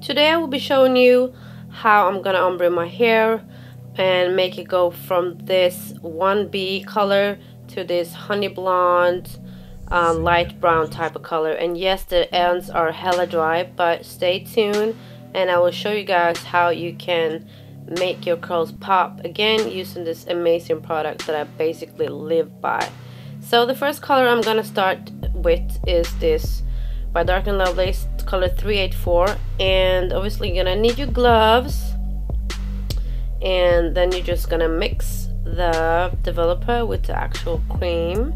Today I will be showing you how I'm gonna ombre my hair and make it go from this 1B color to this honey blonde, light brown type of color. And yes, the ends are hella dry, but stay tuned and I will show you guys how you can make your curls pop again using this amazing product that I basically live by. So the first color I'm gonna start with is this by Dark & Lovely, color 384, and obviously you're gonna need your gloves, and then you're just gonna mix the developer with the actual cream.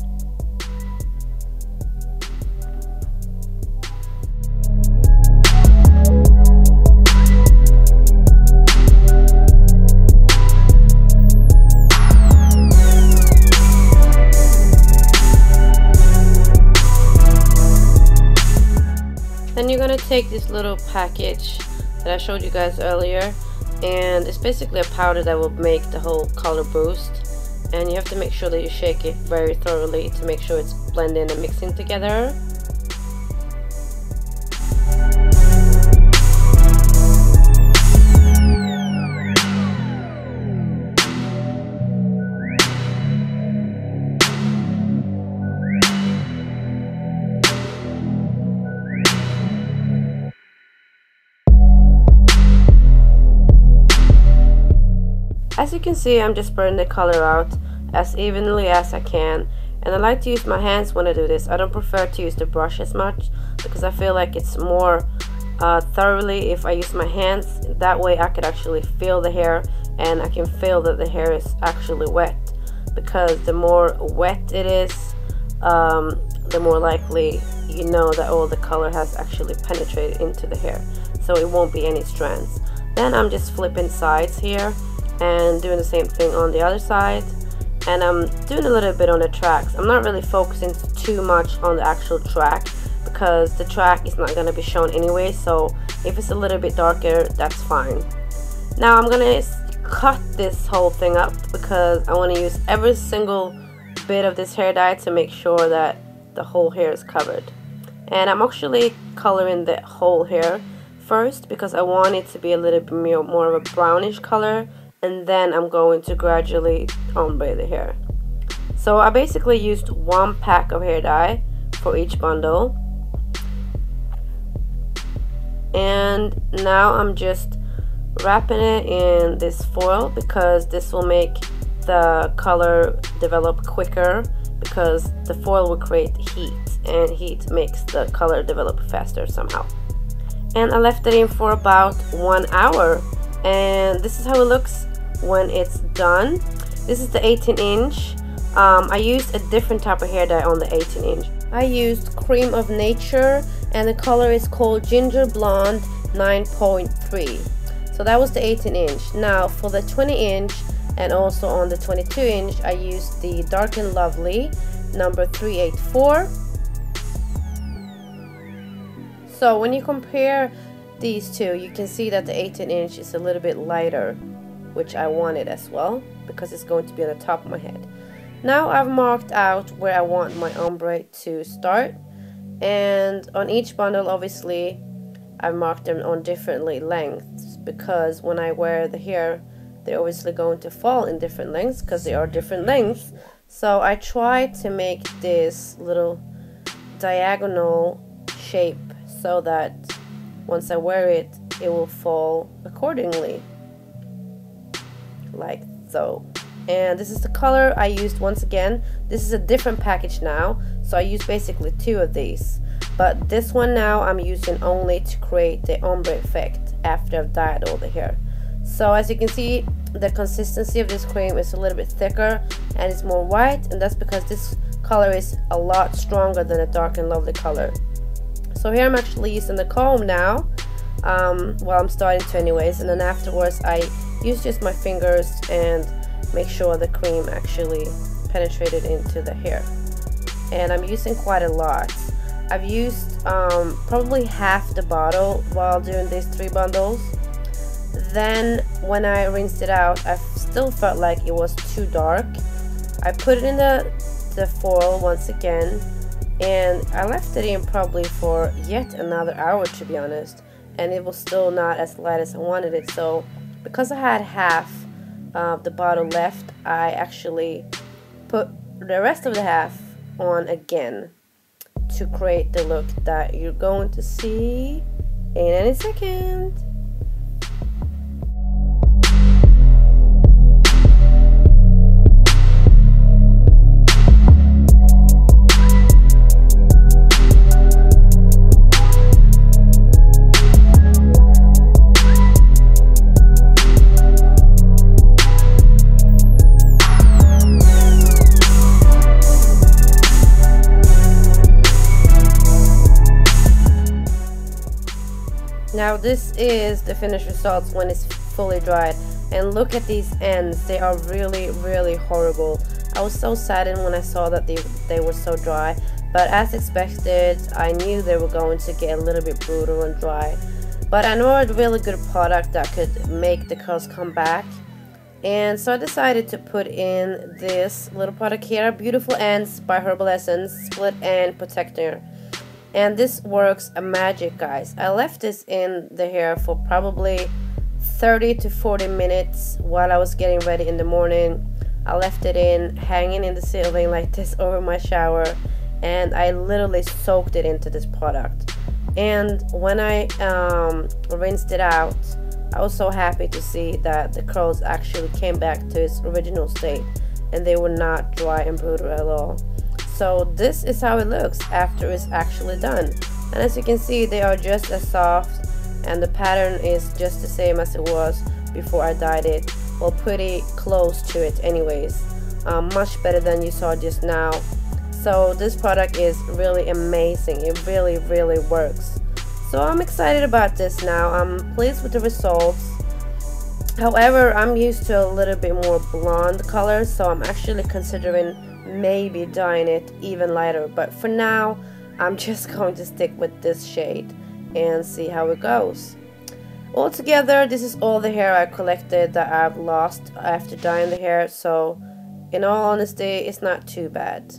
Then you're gonna take this little package that I showed you guys earlier, and it's basically a powder that will make the whole color boost, and you have to make sure that you shake it very thoroughly to make sure it's blending and mixing together. As you can see, I'm just spreading the color out as evenly as I can, and I like to use my hands when I do this. I don't prefer to use the brush as much because I feel like it's more thoroughly if I use my hands. That way I could actually feel the hair, and I can feel that the hair is actually wet, because the more wet it is, the more likely you know that all the color has actually penetrated into the hair, so it won't be any strands. Then I'm just flipping sides here and doing the same thing on the other side, and I'm doing a little bit on the tracks. I'm not really focusing too much on the actual track because the track is not going to be shown anyway, so if it's a little bit darker, that's fine. Now I'm going to cut this whole thing up because I want to use every single bit of this hair dye to make sure that the whole hair is covered. And I'm actually coloring the whole hair first because I want it to be a little bit more of a brownish color, and then I'm going to gradually ombre the hair. So I basically used 1 pack of hair dye for each bundle, and now I'm just wrapping it in this foil because this will make the color develop quicker, because the foil will create heat, and heat makes the color develop faster somehow. And I left it in for about 1 hour, and this is how it looks when it's done. This is the 18-inch. I used a different type of hair dye on the 18-inch. I used Creme of Nature, and the color is called Ginger Blonde 9.3. So that was the 18-inch. Now for the 20-inch and also on the 22-inch, I used the Dark & Lovely number 384. So when you compare these two, you can see that the 18-inch is a little bit lighter, which I wanted as well because it's going to be on the top of my head. Now I've marked out where I want my ombre to start, and on each bundle obviously I've marked them on differently lengths, because when I wear the hair they're obviously going to fall in different lengths because they are different lengths. So I try to make this little diagonal shape so that once I wear it, it will fall accordingly, like so. And this is the color I used. Once again, this is a different package now, so I used basically 2 of these, but this one now I'm using only to create the ombre effect after I've dyed all the hair. So as you can see, the consistency of this cream is a little bit thicker and it's more white, and that's because this color is a lot stronger than the Dark & Lovely color. So here I'm actually using the comb now, well, I'm starting to anyways, and then afterwards I use just my fingers and make sure the cream actually penetrated into the hair. And I'm using quite a lot. I've used probably half the bottle while doing these 3 bundles. Then when I rinsed it out, I still felt like it was too dark. I put it in the foil once again, and I left it in probably for yet another hour, to be honest, and it was still not as light as I wanted it. So because I had half of the bottle left, I actually put the rest of the half on again to create the look that you're going to see in any second. Now this is the finished results when it's fully dried, and look at these ends. They are really horrible. I was so saddened when I saw that they were so dry, but as expected, I knew they were going to get a little bit brutal and dry. But I know a really good product that could make the curls come back, and so I decided to put in this little product here, Beautiful Ends by Herbal Essence Split End Protector. And this works a magic, guys. I left this in the hair for probably 30 to 40 minutes while I was getting ready in the morning. I left it in, hanging in the ceiling like this over my shower, and I literally soaked it into this product. And when I rinsed it out, I was so happy to see that the curls actually came back to its original state, and they were not dry and brutal at all. So this is how it looks after it's actually done, and as you can see, they are just as soft, and the pattern is just the same as it was before I dyed it. Well, pretty close to it anyways, much better than you saw just now. So this product is really amazing. It really works. So I'm excited about this now. I'm pleased with the results. However, I'm used to a little bit more blonde color, so I'm actually considering maybe dyeing it even lighter, but for now I'm just going to stick with this shade and see how it goes. Altogether, this is all the hair I collected that I've lost after dyeing the hair, so in all honesty, it's not too bad.